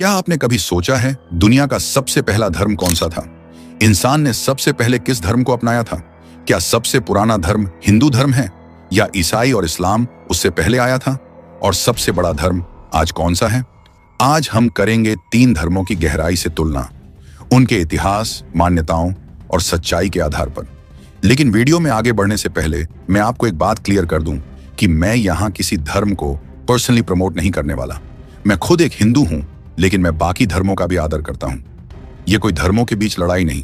क्या आपने कभी सोचा है दुनिया का सबसे पहला धर्म कौन सा था? इंसान ने सबसे पहले किस धर्म को अपनाया था? क्या सबसे पुराना धर्म हिंदू धर्म है या ईसाई और इस्लाम उससे पहले आया था? और सबसे बड़ा धर्म आज कौन सा है? आज हम करेंगे 3 धर्मों की गहराई से तुलना, उनके इतिहास, मान्यताओं और सच्चाई के आधार पर। लेकिन वीडियो में आगे बढ़ने से पहले मैं आपको एक बात क्लियर कर दूं कि मैं यहाँ किसी धर्म को पर्सनली प्रमोट नहीं करने वाला। मैं खुद एक हिंदू हूं, लेकिन मैं बाकी धर्मों का भी आदर करता हूं। यह कोई धर्मों के बीच लड़ाई नहीं,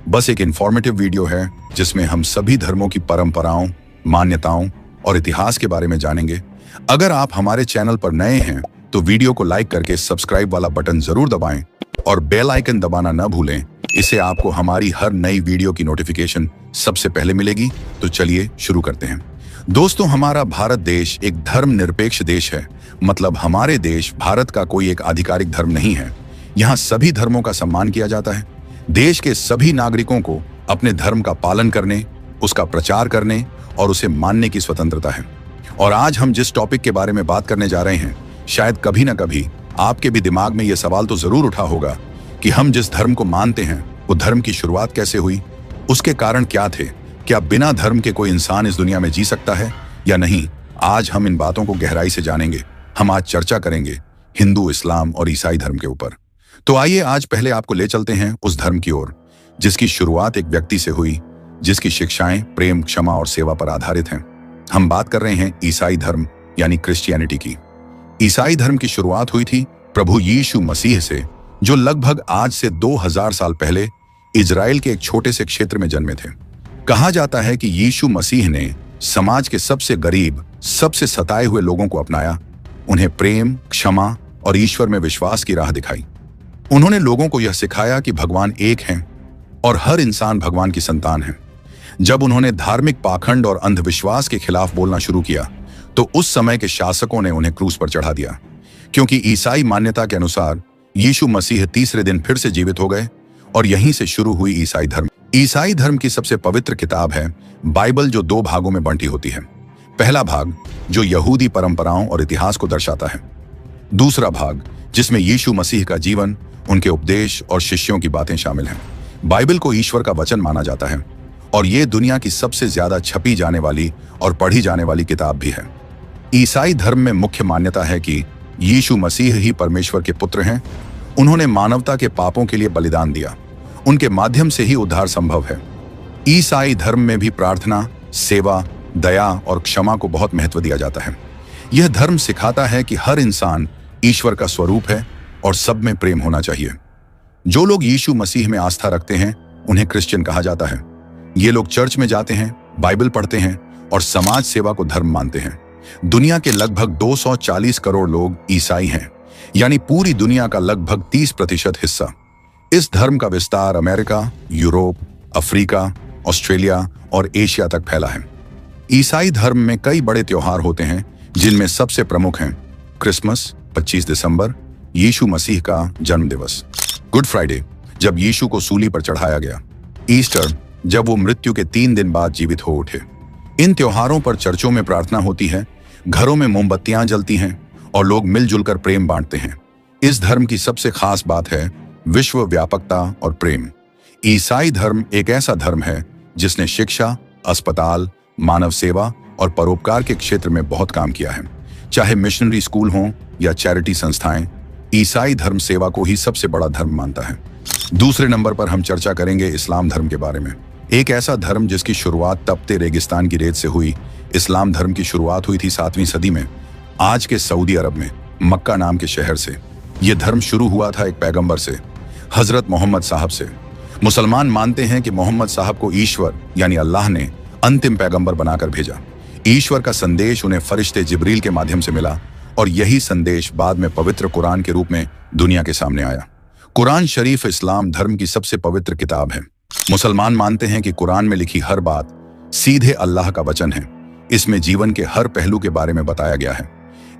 बस एक इंफॉर्मेटिव वीडियो है जिसमें हम सभी धर्मों की परंपराओं, मान्यताओं और इतिहास के बारे में जानेंगे। अगर आप हमारे चैनल पर नए हैं तो वीडियो को लाइक करके सब्सक्राइब वाला बटन जरूर दबाएं और बेल आइकन दबाना न भूलें। इससे आपको हमारी हर नई वीडियो की नोटिफिकेशन सबसे पहले मिलेगी। तो चलिए शुरू करते हैं। दोस्तों, हमारा भारत देश एक धर्मनिरपेक्ष देश है। मतलब हमारे देश भारत का कोई एक आधिकारिक धर्म नहीं है। यहाँ सभी धर्मों का सम्मान किया जाता है। देश के सभी नागरिकों को अपने धर्म का पालन करने, उसका प्रचार करने और उसे मानने की स्वतंत्रता है। और आज हम जिस टॉपिक के बारे में बात करने जा रहे हैं, शायद कभी ना कभी आपके भी दिमाग में यह सवाल तो जरूर उठा होगा कि हम जिस धर्म को मानते हैं वो धर्म की शुरुआत कैसे हुई, उसके कारण क्या थे, क्या बिना धर्म के कोई इंसान इस दुनिया में जी सकता है या नहीं। आज हम इन बातों को गहराई से जानेंगे। हम आज चर्चा करेंगे हिंदू, इस्लाम और ईसाई धर्म के ऊपर। तो आइए आज पहले आपको ले चलते हैं उस धर्म की ओर जिसकी शुरुआत एक व्यक्ति से हुई, जिसकी शिक्षाएं प्रेम, क्षमा और सेवा पर आधारित हैं। हम बात कर रहे हैं ईसाई धर्म यानी क्रिश्चियनिटी की। ईसाई धर्म की शुरुआत हुई थी प्रभु यीशु मसीह से, जो लगभग आज से 2000 साल पहले इजराइल के एक छोटे से क्षेत्र में जन्मे थे। कहा जाता है कि यीशु मसीह ने समाज के सबसे गरीब, सबसे सताए हुए लोगों को अपनाया, उन्हें प्रेम, क्षमा और ईश्वर में विश्वास की राह दिखाई। उन्होंने लोगों को यह सिखाया कि भगवान एक हैं और हर इंसान भगवान की संतान है। जब उन्होंने धार्मिक पाखंड और अंधविश्वास के खिलाफ बोलना शुरू किया तो उस समय के शासकों ने उन्हें क्रूस पर चढ़ा दिया, क्योंकि ईसाई मान्यता के अनुसार यीशु मसीह तीसरे दिन फिर से जीवित हो गए और यहीं से शुरू हुई ईसाई धर्म। ईसाई धर्म की सबसे पवित्र किताब है बाइबल, जो 2 भागों में बंटी होती है। पहला भाग जो यहूदी परंपराओं और इतिहास को दर्शाता है। दूसरा भाग जिसमें यीशु मसीह का जीवन, उनके उपदेश और शिष्यों की बातें शामिल हैं। बाइबल को ईश्वर का वचन माना जाता है और ये दुनिया की सबसे ज्यादा छपी जाने वाली और पढ़ी जाने वाली किताब भी है। ईसाई धर्म में मुख्य मान्यता है कि यीशु मसीह ही परमेश्वर के पुत्र हैं। उन्होंने मानवता के पापों के लिए बलिदान दिया। उनके माध्यम से ही उद्धार संभव है। ईसाई धर्म में भी प्रार्थना, सेवा, दया और क्षमा को बहुत महत्व दिया जाता है। यह धर्म सिखाता है कि हर इंसान ईश्वर का स्वरूप है और सब में प्रेम होना चाहिए। जो लोग यीशु मसीह में आस्था रखते हैं उन्हें क्रिश्चियन कहा जाता है। ये लोग चर्च में जाते हैं, बाइबल पढ़ते हैं और समाज सेवा को धर्म मानते हैं। दुनिया के लगभग 240 करोड़ लोग ईसाई हैं, यानी पूरी दुनिया का लगभग 30% हिस्सा। इस धर्म का विस्तार अमेरिका, यूरोप, अफ्रीका, ऑस्ट्रेलिया और एशिया तक फैला है। ईसाई धर्म में कई बड़े त्योहार होते हैं, जिनमें सबसे प्रमुख हैं क्रिसमस 25 दिसंबर, यीशु मसीह का जन्म दिवस, गुड फ्राइडे जब यीशु को सूली पर चढ़ाया गया, ईस्टर जब वो मृत्यु के 3 दिन बाद जीवित हो उठे। इन त्योहारों पर चर्चों में प्रार्थना होती है, घरों में मोमबत्तियां जलती हैं और लोग मिलजुल कर प्रेम बांटते हैं। इस धर्म की सबसे खास बात है विश्व व्यापकता और प्रेम। ईसाई धर्म एक ऐसा धर्म है जिसने शिक्षा, अस्पताल, मानव सेवा और परोपकार के क्षेत्र में बहुत काम किया है। चाहे मिशनरी स्कूल हों या चैरिटी संस्थाएं, ईसाई धर्म सेवा को ही सबसे बड़ा धर्म मानता है। दूसरे नंबर पर हम चर्चा करेंगे इस्लाम धर्म के बारे में। एक ऐसा धर्म जिसकी शुरुआत तपते रेगिस्तान की रेत से हुई। इस्लाम धर्म की शुरुआत हुई थी 7वीं सदी में, आज के सऊदी अरब में मक्का नाम के शहर से। यह धर्म शुरू हुआ था एक पैगंबर से, हजरत मोहम्मद साहब से। मुसलमान मानते हैं कि मोहम्मद साहब को ईश्वर यानी अल्लाह ने अंतिम पैगंबर बनाकर भेजा। ईश्वर का संदेश उन्हें फरिश्ते जिब्रील के माध्यम से मिला और यही संदेश बाद में पवित्र कुरान के रूप में दुनिया के सामने आया। कुरान शरीफ इस्लाम धर्म की सबसे पवित्र किताब है। मुसलमान मानते हैं कि कुरान में लिखी हर बात सीधे अल्लाह का वचन है। इसमें जीवन के हर पहलू के बारे में बताया गया है।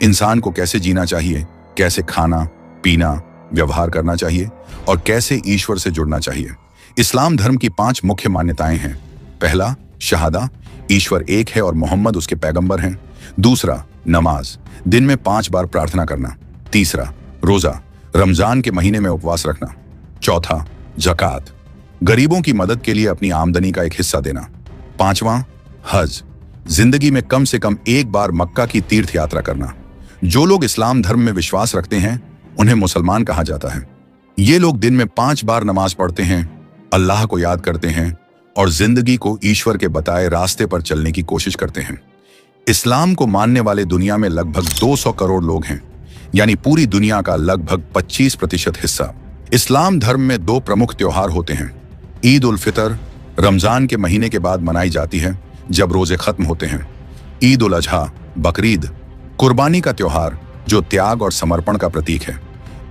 इंसान को कैसे जीना चाहिए, कैसे खाना पीना, व्यवहार करना चाहिए और कैसे ईश्वर से जुड़ना चाहिए। इस्लाम धर्म की 5 मुख्य मान्यताएं हैं। पहला, शहादा, ईश्वर एक है और मोहम्मद उसके पैगंबर हैं। दूसरा, नमाज, दिन में 5 बार प्रार्थना करना। तीसरा, रोजा, रमजान के महीने में उपवास रखना। चौथा, ज़कात, गरीबों की मदद के लिए अपनी आमदनी का एक हिस्सा देना। पांचवां, हज, जिंदगी में कम से कम एक बार मक्का की तीर्थ यात्रा करना। जो लोग इस्लाम धर्म में विश्वास रखते हैं उन्हें मुसलमान कहा जाता है। ये लोग दिन में 5 बार नमाज पढ़ते हैं, अल्लाह को याद करते हैं और जिंदगी को ईश्वर के बताए रास्ते पर चलने की कोशिश करते हैं। इस्लाम को मानने वाले दुनिया में लगभग 200 करोड़ लोग हैं, यानी पूरी दुनिया का लगभग 25% हिस्सा। इस्लाम धर्म में 2 प्रमुख त्योहार होते हैं। ईद उल फितर रमजान के महीने के बाद मनाई जाती है जब रोजे खत्म होते हैं। ईद उल अजहा, बकरीद, कुर्बानी का त्योहार जो त्याग और समर्पण का प्रतीक है।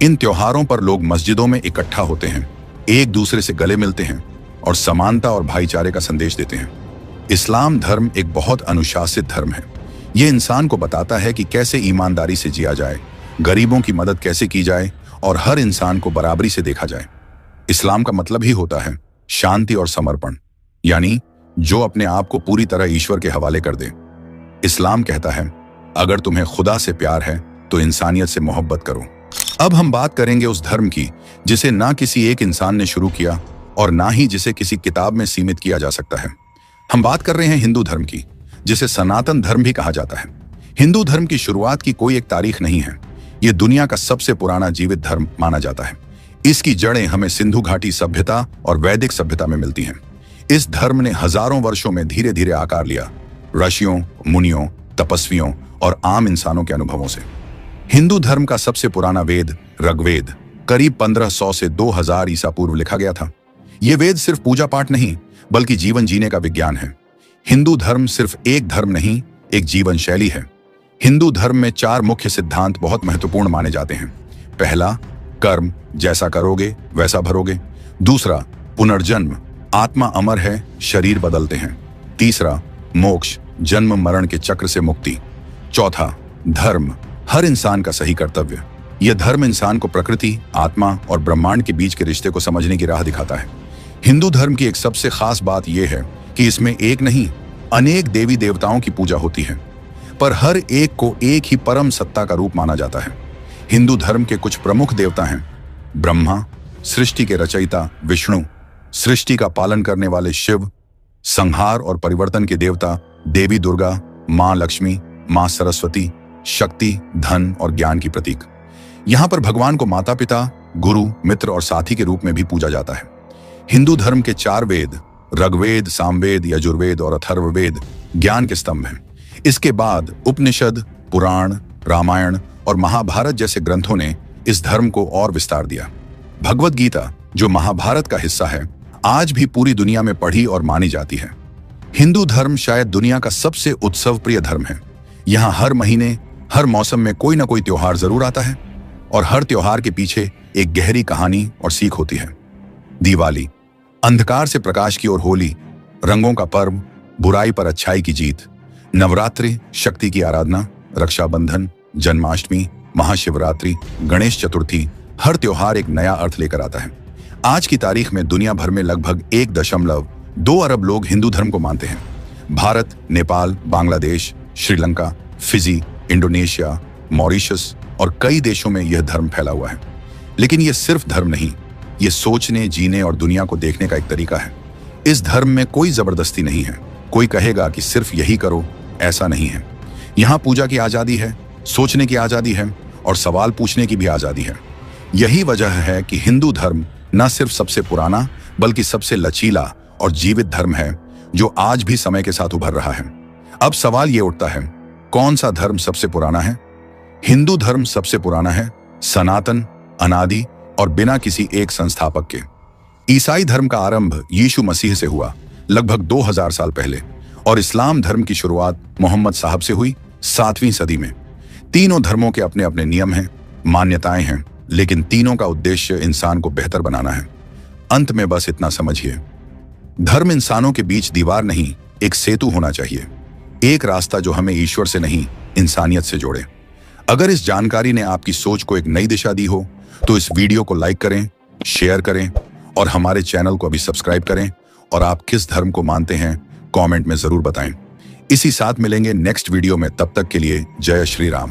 इन त्योहारों पर लोग मस्जिदों में इकट्ठा होते हैं, एक दूसरे से गले मिलते हैं और समानता और भाईचारे का संदेश देते हैं। इस्लाम धर्म एक बहुत अनुशासित धर्म है। यह इंसान को बताता है कि कैसे ईमानदारी से जिया जाए, गरीबों की मदद कैसे की जाए और हर इंसान को बराबरी से देखा जाए। इस्लाम का मतलब ही होता है शांति और समर्पण, यानी जो अपने आप को पूरी तरह ईश्वर के हवाले कर दे। इस्लाम कहता है अगर तुम्हें खुदा से प्यार है तो इंसानियत से मोहब्बत करो। अब हम बात करेंगे उस धर्म की जिसे ना किसी एक इंसान ने शुरू किया और ना ही जिसे किसी किताब में सीमित किया जा सकता है। हम बात कर रहे हैं हिंदू धर्म की, जिसे सनातन धर्म भी कहा जाता है। हिंदू धर्म की शुरुआत की कोई एक तारीख नहीं है। यह दुनिया का सबसे पुराना जीवित धर्म माना जाता है। इसकी जड़ें हमें सिंधु घाटी सभ्यता और वैदिक सभ्यता में मिलती हैं। इस धर्म ने हजारों वर्षों में धीरे धीरे आकार लिया, ऋषियों, मुनियों, तपस्वियों और आम इंसानों के अनुभवों से। हिंदू धर्म का सबसे पुराना वेद ऋग्वेद करीब 1500 से 2000 ईसा पूर्व लिखा गया था। यह वेद सिर्फ पूजा पाठ नहीं बल्कि जीवन जीने का विज्ञान है। हिंदू धर्म सिर्फ एक धर्म नहीं, एक जीवन शैली है। हिंदू धर्म में 4 मुख्य सिद्धांत बहुत महत्वपूर्ण माने जाते हैं। पहला, कर्म, जैसा करोगे वैसा भरोगे। दूसरा, पुनर्जन्म, आत्मा अमर है, शरीर बदलते हैं। तीसरा, मोक्ष, जन्म मरण के चक्र से मुक्ति। चौथा, धर्म, हर इंसान का सही कर्तव्य। यह धर्म इंसान को प्रकृति, आत्मा और ब्रह्मांड के बीच के रिश्ते को समझने की राह दिखाता है। हिंदू धर्म की एक सबसे खास बात यह है कि इसमें एक नहीं अनेक देवी देवताओं की पूजा होती है, पर हर एक को एक ही परम सत्ता का रूप माना जाता है। हिंदू धर्म के कुछ प्रमुख देवता हैं ब्रह्मा, सृष्टि के रचयिता विष्णु, सृष्टि का पालन करने वाले शिव, संहार और परिवर्तन के देवता देवी दुर्गा, मां लक्ष्मी, मां सरस्वती, शक्ति, धन और ज्ञान की प्रतीक। यहां पर भगवान को माता पिता, गुरु, मित्र और साथी के रूप में भी पूजा जाता है। हिंदू धर्म के 4 वेद ऋग्वेद, सामवेद, यजुर्वेद और अथर्ववेद ज्ञान के स्तंभ हैं। इसके बाद उपनिषद, पुराण, रामायण और महाभारत जैसे ग्रंथों ने इस धर्म को और विस्तार दिया। भगवद गीता, जो महाभारत का हिस्सा है, आज भी पूरी दुनिया में पढ़ी और मानी जाती है। हिंदू धर्म शायद दुनिया का सबसे उत्सव प्रिय धर्म है। यहाँ हर महीने, हर मौसम में कोई ना कोई त्योहार जरूर आता है और हर त्योहार के पीछे एक गहरी कहानी और सीख होती है। दिवाली, अंधकार से प्रकाश की ओर होली, रंगों का पर्व, बुराई पर अच्छाई की जीत। नवरात्रि, शक्ति की आराधना। रक्षाबंधन, जन्माष्टमी, महाशिवरात्रि, गणेश चतुर्थी, हर त्योहार एक नया अर्थ लेकर आता है। आज की तारीख में दुनिया भर में लगभग 1.2 अरब लोग हिंदू धर्म को मानते हैं। Bharat, Nepal, Bangladesh, Sri Lanka, Fiji, Indonesia, Mauritius और कई देशों में यह धर्म फैला हुआ है। लेकिन यह सिर्फ धर्म नहीं, यह सोचने, जीने और दुनिया को देखने का एक तरीका है। इस धर्म में कोई जबरदस्ती नहीं है। कोई कहेगा कि सिर्फ यही करो, ऐसा नहीं है। यहाँ पूजा की आजादी है, सोचने की आजादी है और सवाल पूछने की भी आजादी है। यही वजह है कि हिंदू धर्म न सिर्फ सबसे पुराना बल्कि सबसे लचीला और जीवित धर्म है जो आज भी समय के साथ उभर रहा है। अब सवाल ये उठता है, कौन सा धर्म सबसे पुराना है? हिंदू धर्म सबसे पुराना है, सनातन, अनादि और बिना किसी एक संस्थापक के। ईसाई धर्म का आरंभ यीशु मसीह से हुआ लगभग 2000 साल पहले और इस्लाम धर्म की शुरुआत मोहम्मद साहब से हुई 7वीं सदी में। तीनों धर्मों के अपने अपने नियम हैं, मान्यताएं हैं, लेकिन तीनों का उद्देश्य इंसान को बेहतर बनाना है। अंत में बस इतना समझिए, धर्म इंसानों के बीच दीवार नहीं, एक सेतु होना चाहिए। एक रास्ता जो हमें ईश्वर से नहीं, इंसानियत से जोड़े। अगर इस जानकारी ने आपकी सोच को एक नई दिशा दी हो तो इस वीडियो को लाइक करें, शेयर करें और हमारे चैनल को अभी सब्सक्राइब करें। और आप किस धर्म को मानते हैं कमेंट में जरूर बताएं। इसी साथ मिलेंगे नेक्स्ट वीडियो में। तब तक के लिए जय श्री राम।